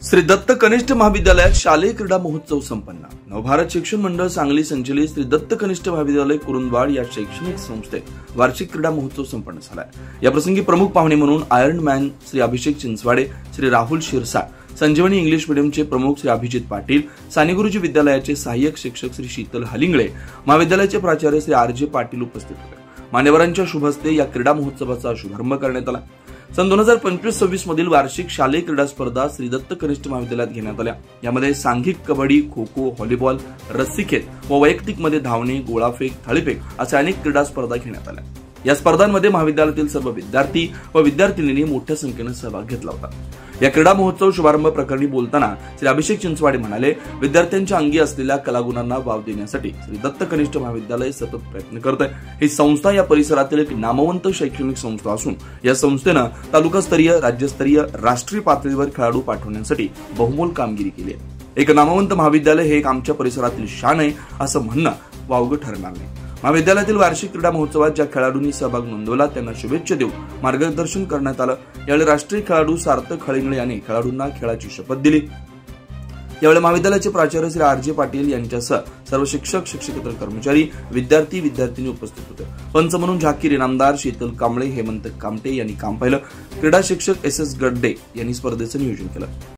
श्री दत्त कनिष्ठ महाविद्यालयात शालेय क्रीडा महोत्सव संपन्न। नवभारत शिक्षण मंडळ सांगली संचलित श्री दत्त कनिष्ठ महाविद्यालय कुरुंदवाड या शैक्षणिक संस्थेत वार्षिक क्रीडा महोत्सव संपन्न झाला। या प्रसंगी प्रमुख पाहुणे म्हणून आयर्न मॅन श्री अभिषेक चिंचवाडे, श्री राहुल शिरसाट, संजीवनी इंग्लिश मीडियमचे प्रमुख श्री अभिजित पाटील, सानेगुरुजी विद्यालयाचे सहाय्यक शिक्षक श्री शीतल हलिंगळे, महाविद्यालयाचे प्राचार्य श्री आर.जे. पाटील उपस्थित होते। मान्यवरांच्या शुभ हस्ते या क्रीडा महोत्सवाचा शुभारंभ करण्यात आला। सन 2025-26 मधील वार्षिक शालेय क्रीडा स्पर्धा श्री दत्त कनिष्ठ महाविद्यालयात घेण्यात आल्या। यामध्ये सांघिक कबड्डी, खो खो, व्हॉलीबॉल, रस्सीखेच व वैयक्तिक मध्ये धावणे, गोळाफेक, थाळीफेक अशा अनेक क्रीडा स्पर्धा घेण्यात आल्या। या स्पर्धांमध्ये महाविद्यालयातील सर्व विद्यार्थी व विद्यार्थिनींनी मोठ्या संख्येने सहभाग घेतला होता। या क्रीडा महोत्सव शुभारंभ प्रकरणी बोलताना श्री अभिषेक चिंचवाडे म्हणाले, विद्यार्थ्यांच्या अंगी असलेल्या कलागुणांना वाव देण्यासाठी श्री दत्त कनिष्ठ महाविद्यालय सतत प्रयत्न करत आहे। ही संस्था या परिसरातील एक नामवंत शैक्षणिक संस्था असून या संस्थेनं तालुकास्तरीय, राज्यस्तरीय, राष्ट्रीय पातळीवर खेळाडू पाठवण्यासाठी बहुमोल कामगिरी केली आहे। एक नामवंत महाविद्यालय हे एक आमच्या परिसरातील शान आहे असं म्हणणं वावगं ठरणार नाही। महाविद्यालयातील वार्षिक क्रीडा महोत्सवात ज्या खेळाडूंनी सहभाग नोंदवला त्यांना शुभेच्छा देऊन मार्गदर्शन करण्यात आलं। यावेळी राष्ट्रीय खेळाडू सार्थक हळिंगळे यांनी खेळाडूंना खेळाची शपथ दिली। यावेळी महाविद्यालयाचे प्राचार्य श्री आर.जे. पाटील यांच्यासह सर्व शिक्षक, शिक्षकेतर कर्मचारी, विद्यार्थी, विद्यार्थिनी उपस्थित होते। पंच म्हणून झाकीर इनामदार शीतल कांबळे, हेमंत कामटे यांनी काम पाहिलं। क्रीडा शिक्षक एस.एस. गड्डे यांनी स्पर्धेचं नियोजन केलं।